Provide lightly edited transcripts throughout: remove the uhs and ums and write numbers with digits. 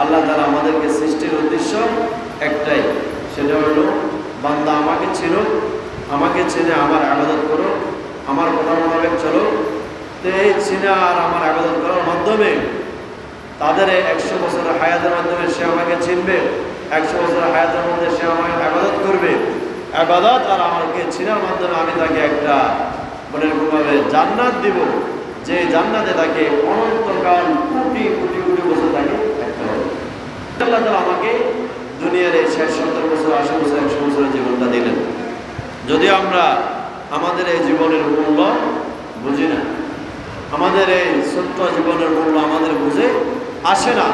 আল্লাহ তাআলা আমাদেরকে সৃষ্টির উদ্দেশ্য একটাই, সেটা হলো বান্দা আমাকে চিনো, আমাকে চিনে আমার ইবাদত করো, আমার কথা মোতাবেক চলো। তো এই চিনা আর আমার ইবাদত করার মাধ্যমে তাদের 100 বছরের হায়াতের মাধ্যমে সে আমাকে চিনবে, 100 বছরের হায়াতের মধ্যে সে আমাকে ইবাদত করবে। ইবাদত আর আমাকে চিনার মাধ্যমে আমি তাকে একটা বলে এরকমভাবে জান্নাত দিব, যে জান্নাতে তাকে অনন্তকাল কোটি কোটি কোটি বছর তাকে থাকতে হবে। আল্লাহ তাআলা আমাকে দুনিয়ার এই 70 বছর 80 বছর 100 বছরের জীবনটা দিলেন। যদি আমরা আমাদের এই জীবনের মূল্য বুঝি না, আমাদের এই ছোট্ট জীবনের মূল্য আমাদের বুঝে আসে না,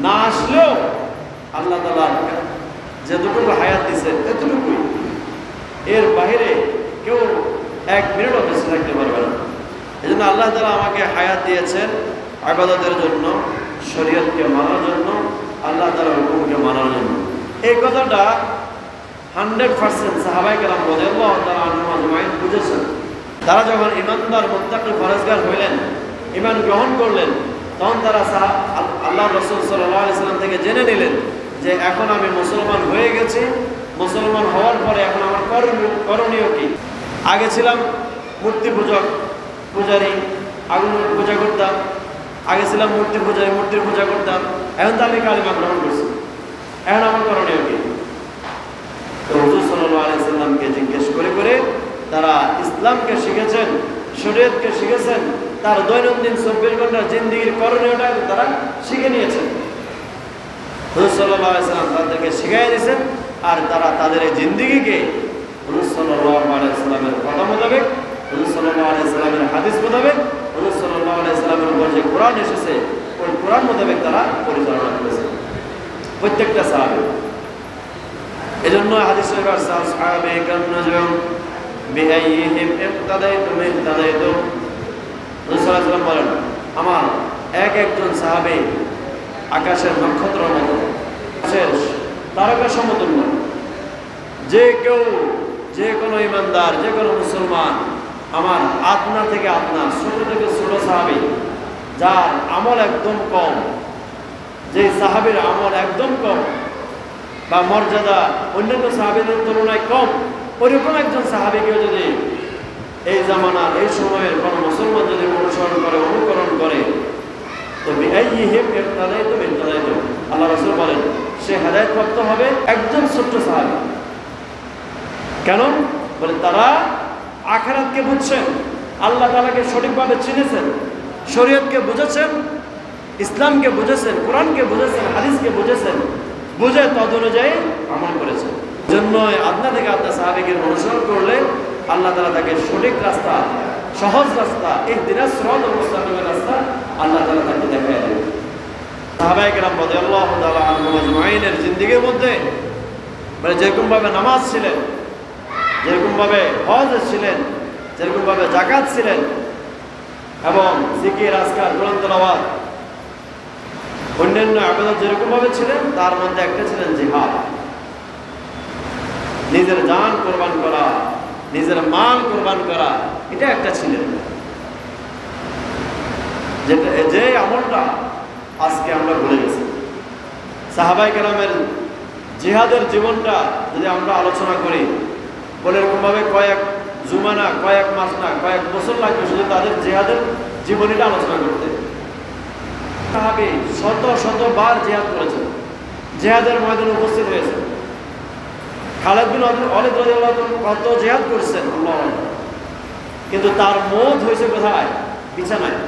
না আসলেও আল্লাহ তাআলা যেটুকু হায়াত দিছে এতটুকুই, এর বাইরে কেউ 1 মিনিটও বেঁচে থাকতে পারবে না। এই জন্য আল্লাহ তাআলা আমাকে হায়াত দিয়েছেন ইবাদতের জন্য, শরীয়তকে মানার জন্য, আল্লাহ তাআলার হুকুমকে মানার জন্য। এই কথাটা 100% সাহাবায়ে কেরাম রাদিয়াল্লাহু তাআলা আনহুম আজমাইন বুঝেছেন। তারা যখন ইমানদার মুত্তাকি ফরজগার হইলেন, ঈমান গ্রহণ করলেন, তখন তারা আল্লাহর রাসূল সাল্লাল্লাহু আলাইহি সাল্লাম থেকে জেনে নিলেন যে এখন আমি মুসলমান হয়ে গেছি, মুসলমান হওয়ার পরে এখন আমার করণীয় কি। আগে ছিলাম মূর্তি পূজক, পূজারী, আগুনের পূজা করতাম, আগে ছিলাম মূর্তি পূজারী, মূর্তির পূজা করতাম, এখন তো আমি কালিমা গ্রহণ করছি, এখন আমার করণীয় কি। তো হুজুর সাল্লাল্লাহু আলাইহি সাল্লামকে জিজ্ঞেস করে করে তারা ইসলামকে শিখেছেন, শরীয়তকে শিখেছেন, তার দৈনন্দিন 24 ঘন্টার জিন্দেগির করণীয়টা তারা শিখে নিয়েছেন। হুজুর সাল্লাল্লাহু আলাইহি সাল্লাম তাদেরকে শিখিয়ে দিয়েছেন, আর তারা তাদের এই জিন্দেগিকে হুজুর সাল্লাল্লাহু আলাইহি সাল্লামের কথা মোতাবেক, হুজুর সাল্লাল্লাহু আলাইহি সাল্লামের হাদিস মোতাবেক, হুজুর সাল্লাল্লাহু আলাইহি সাল্লামের উপর যে কোরআন এসেছে ওই কোরআন মোতাবেক তারা পরিচালনা করেছে প্রত্যেকটা সাহাবী। এজন্য হাদিস শরীফে আছে আসহাবে কান্নাজুম বিআইহিম ইক্তাদাইতুম ইক্তাদাইতুম। রাসূল সাল্লাল্লাহু আলাইহি ওয়াসাল্লাম বলেন, আমার একজন সাহাবী আকাশের নক্ষত্রের মতো, আকাশের তারকা সমতুল্য। যে কেউ, যে কোনো ইমানদার, যে কোনো মুসলমান আমার আপনা থেকে আপনা, ছোট থেকে ছোট সাহাবী যার আমল একদম কম, যে সাহাবীর আমল একদম কম বা মর্যাদা অন্যান্য সাহাবীদের তুলনায় কম, ওইরকম একজন সাহাবীকেও যদি এই জামানার এই সময়ের কোনো মুসলমান যদি অনুসরণ করে, অনুকরণ করে, তো বিআইহিম ইক্তাদাইতুম ইক্তাদাইতুম, আল্লাহ রাসূল বলেন সে হেদায়েতপ্রাপ্ত হবে একজন ছোট্ট সাহাবী। কেন? বলে তারা আখিরাতকে বুঝছেন, আল্লাহ তাআলাকে সঠিকভাবে চিনেছেন, শরীয়তকে বুঝেছেন, ইসলামকে বুঝেছেন, কোরআনকে বুঝেছেন, হাদিসকে বুঝেছেন, বুঝে তদ অনুযায়ী আমল করেছেন। জন্য আপনা থেকে আপনার সাহাবীকে অনুসরণ করলে আল্লাহ তাআলা তাকে সঠিক রাস্তা, সহজ রাস্তা, ইহদিনাস সিরাতাল মুস্তাকিমের রাস্তা আল্লাহ তাআলা তাকে দেখায় দেবেন। সাহাবায়ে কেরাম রাদিয়াল্লাহু তাআলা আনহুম আজমাইনের জিন্দেগির মধ্যে মানে যেরকমভাবে নামাজ ছিলেন, যেরকমভাবে হজ ছিলেন, যেরকমভাবে যাকাত ছিলেন, এবং জিকির, আজকার, কোরআন তেলাওয়াত, অন্যান্য ইবাদত যেরকমভাবে ছিলেন, তার মধ্যে একটা ছিলেন জিহাদ। নিজের জান কোরবান করা, নিজের মাল কোরবান করা, এটা একটা ছিলেন। যে আমলটা আজকে আমরা ভুলে গেছি। সাহাবায়ে কেরামের জিহাদের জীবনটা যদি আমরা আলোচনা করি, বলে এরকমভাবে কয়েক জুমা না, কয়েক মাস না, কয়েক বছর লাগবে শুধু তাদের জিহাদের জীবনীটা আলোচনা করতে। সাহাবী শত শতবার জিহাদ করেছেন, জিহাদের ময়দানে উপস্থিত হয়েছে। খালিদ বিন ওয়ালিদ রাদিয়াল্লাহু আনহু কত জিহাদ করছেন, আল্লাহু আকবার, কিন্তু তার মওত হয়েছে কোথায়? বিছানায়।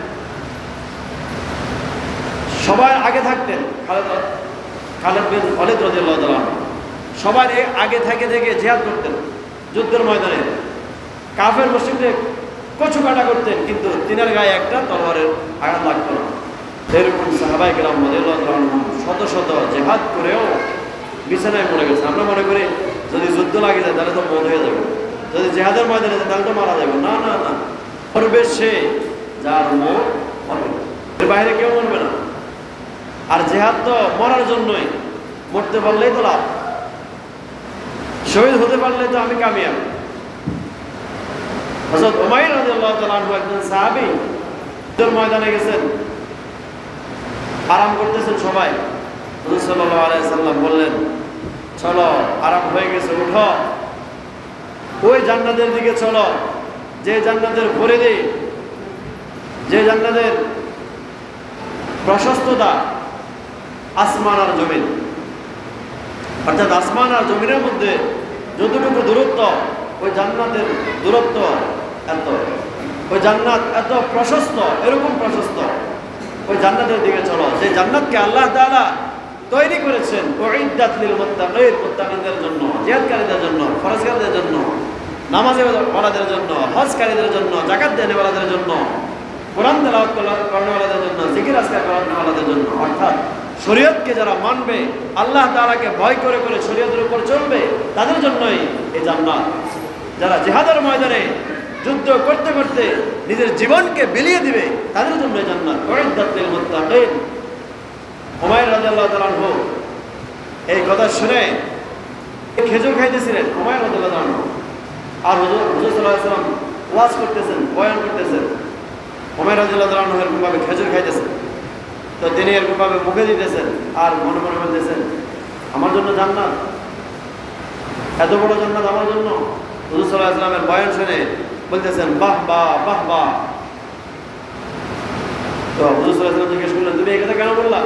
সবাই আগে থাকতেন, খালিদ বিন ওয়ালিদ রাদিয়াল্লাহু তাআলা সবার আগে থেকে জিহাদ করতেন যুদ্ধের ময়দানে। কাফের মুশরিকদের কচু কাটা করতেন, কিন্তু তিনার গায়ে একটা তলোয়ারের আঘাত লাগতো না। এরকম সাহাবায়ে কেরাম রাদিয়াল্লাহু তাআলা শত শত জিহাদ করেও বিছানায় পড়ে গেছে। আমরা মনে করি যদি যুদ্ধ লাগে যায় তাহলে তো মওত হয়ে যাবে, যদি জিহাদের ময়দানে যায় তাহলে তো মারা যাবে। না না না, মরবে সে যার মওত হবে, এর বাইরে কেউ মরবে না। আর জিহাদ তো মরার জন্যই, মরতে পারলেই তো লাভ, শহীদ হতে পারলে তো আমি কামিয়াব। হযরত উমাইর রাদিয়াল্লাহু তাআলা আনহু একজন সাহাবী, যুদ্ধের ময়দানে গেছেন, আরাম করতেছেন সবাই, হুজুর সাল্লাল্লাহু আলাইহি সাল্লাম বললেন, চলো আরাম হয়ে গেছে, উঠো, ওই জান্নাতের দিকে চলো যে জান্নাতের পরিধি, যে জান্নাতের প্রশস্ততা আসমান আর জমিন, অর্থাৎ আসমান আর জমিনের মধ্যে যতটুকু দূরত্ব, ওই জান্নাতের দূরত্ব এত, ওই জান্নাত এত প্রশস্ত, এরকম প্রশস্ত। ওই জান্নাতের দিকে চলো যে জান্নাতকে আল্লাহ তাআলা তৈরি করেছেন উইদ্দাত লিল মুত্তাকিন, মুত্তাকিনদের জন্য, জিহাদকারীদের জন্য, ফরজকারীদের জন্য, নামাজীওয়ালাদের জন্য, হজকারীদের জন্য, যাকাত দেনেওয়ালাদের জন্য, কোরআন তেলাওয়াত করেনওয়ালাদের জন্য, জিকির আজকার করেনওয়ালাদের জন্য। অর্থাৎ শরীয়তকে যারা মানবে, আল্লাহ তাআলাকে ভয় করে করে শরীয়তের উপর চলবে, তাদের জন্যই এই জান্নাত। যারা জিহাদের ময়দানে যুদ্ধ করতে করতে নিজের জীবনকে বিলিয়ে দিবে, তাদের জন্য এই জান্নাত। উইদ্দাত লিল মুত্তাকিন। উমাইর রাদিয়াল্লাহু তাআলা আনহু এই কথা শুনে খেজুর খাইতেছিলেন, উমাইর রাদিয়াল্লাহু তাআলা আনহু। আর হুজুর সাল্লাল্লাহু আলাইহি ওয়াসাল্লাম ওয়াজ করতেছেন, বয়ান করতেছেন, উমাইর রাদিয়াল্লাহু তাআলা আনহু এরকমভাবে খেজুর খাইতেছেন। তো তিনি এরকমভাবে মুখে দিতেছেন আর মনে মনে বলতেছেন, আমার জন্য জান্নাত, এত বড় জান্নাত আমার জন্য। হুজুর সাল্লাল্লাহু আলাইহি ওয়াসাল্লামের বয়ান শুনে বলতেছেন, বাহ বাহ বাহ বাহ। তো হুজুর সাল্লাল্লাহু আলাইহি ওয়াসাল্লাম জিজ্ঞেস করলেন, তুমি এই কথা কেন বললা?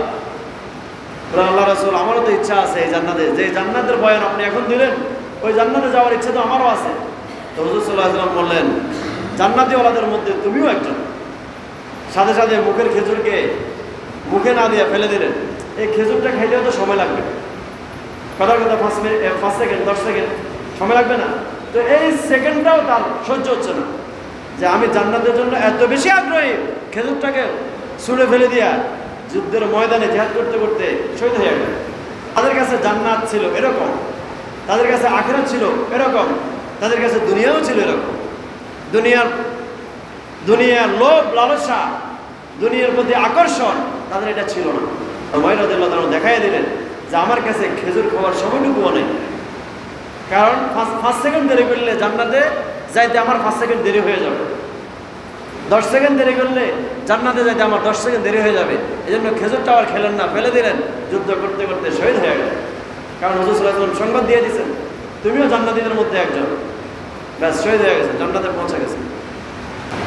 আল্লাহ রাসূল, আমারও তো ইচ্ছা আছে এই জান্নাতে, যে জান্নাতের বয়ান আপনি এখন দিলেন, ওই জান্নাতে যাওয়ার ইচ্ছা তো আমারও আছে। তো হুজুর সাল্লাল্লাহু আলাইহি ওয়াসাল্লাম বললেন, জান্নাতীওয়ালাদের মধ্যে তুমিও একজন। সাথে সাথে মুখের খেজুরকে মুখে না দিয়ে ফেলে দিলেন। এই খেজুরটা খাইলেও তো সময় লাগবে, কথার কথা 5 সেকেন্ড 10 সেকেন্ড সময় লাগবে না? তো এই সেকেন্ডটাও তার সহ্য হচ্ছে না, যে আমি জান্নাতের জন্য এত বেশি আগ্রহী, খেজুরটাকে ছুঁড়ে ফেলে দিয়া যুদ্ধের ময়দানে জিহাদ করতে করতে শহীদ হয়ে গেল। তাদের কাছে জান্নাত ছিল এরকম, তাদের কাছে আখিরাত ছিল এরকম, তাদের কাছে দুনিয়াও ছিল এরকম। দুনিয়ার লোভ লালসা, দুনিয়ার প্রতি আকর্ষণ তাদের এটা ছিল না। উমাইর রাদিয়াল্লাহু তাআলা দেখাই দিলেন যে আমার কাছে খেজুর খাওয়ার সময়টুকুও নেই, কারণ 5 সেকেন্ড দেরি করলে জান্নাতে যাইতে আমার 5 সেকেন্ড দেরি হয়ে যাবে, 10 সেকেন্ড দেরি করলে জান্নাতে যাইতে আমার 10 সেকেন্ড দেরি হয়ে যাবে। এই জন্য খেজুরটা আর খেলেন না, ফেলে দিলেন, যুদ্ধ করতে করতে শহীদ হয়ে গেলেন। কারণ হুজুর সাল্লাল্লাহু আলাইহি ওয়াসাল্লাম সংবাদ দিয়ে দিয়েছেন, তুমিও জান্নাতীদের মধ্যে একজন, ব্যাস শহীদ হয়ে গেছে, জান্নাতে পৌঁছে গেছে।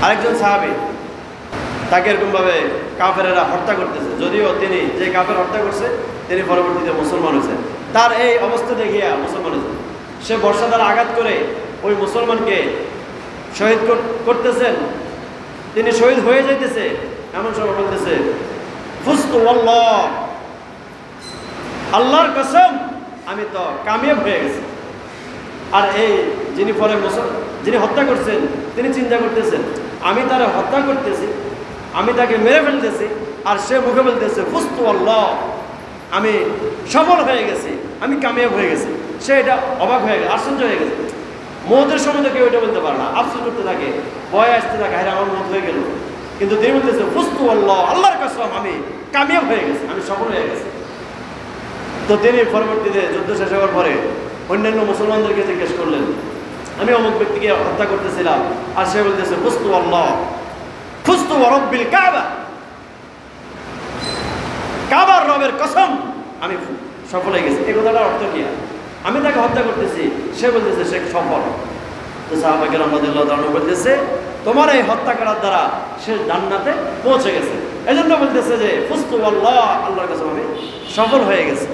আরেকজন সাহাবী, তাকে এরকমভাবে কাফেরেরা হত্যা করতেছে, যদিও তিনি যে কাফের হত্যা করছে তিনি পরবর্তীতে মুসলমান হয়েছে। তার এই অবস্থা দেখিয়া মুসলমান হয়েছে, সে বর্ষা দ্বারা আঘাত করে ওই মুসলমানকে শহীদ করতেছেন, তিনি শহীদ হয়ে যাইতেছে, এমন সময় বলতেছে, ফুস্তু আল্লাহ, আল্লাহর কসম আমি তো কামিয়াব হয়ে গেছি। আর এই যিনি পরে যিনি হত্যা করছেন তিনি চিন্তা করতেছেন, আমি তারা হত্যা করতেছি, আমি তাকে মেরে ফেলতেছি, আর সে মুখে বলতেছে ফুস্তু আল্লাহ, আমি সফল হয়ে গেছি, আমি কামিয়াব হয়ে গেছি। সে এটা অবাক হয়ে গেছে, আশ্চর্য হয়ে গেছে। মৌতের সময় তো কেউ এটা বলতে পারে না, আফসোস করতে থাকে, ভয় আসতে থাকে, হ্যাঁ আমার মত হয়ে গেল। কিন্তু তিনি বলতেছে ফুস্তু আল্লাহ, আল্লাহর কসম আমি কামিয়াব হয়ে গেছি, আমি সফল হয়ে গেছি। তো তিনি পরবর্তীতে যুদ্ধ শেষ হওয়ার পরে অন্যান্য মুসলমানদেরকে জিজ্ঞেস করলেন, আমি অমুক ব্যক্তিকে হত্যা করতেছিলাম, আর সে বলতেছে ফুস্তু আল্লাহ, ফুস্তু রব্বিল কাবা, কাবার রবের কসম আমি সফল হয়ে গেছি। এই কথাটার অর্থ কি? আমি তাকে হত্যা করতেছি, সে বলতেছে সে সফল। তো সাহাবা কেরাম রাদিয়াল্লাহু তাআলা বলতেছে, তোমার এই হত্যা করার দ্বারা সে জান্নাতে পৌঁছে গেছে। এই জন্য বলতেছে যে ফুস্তু আল্লাহ, আল্লাহর কসম আমি সফল হয়ে গেছি।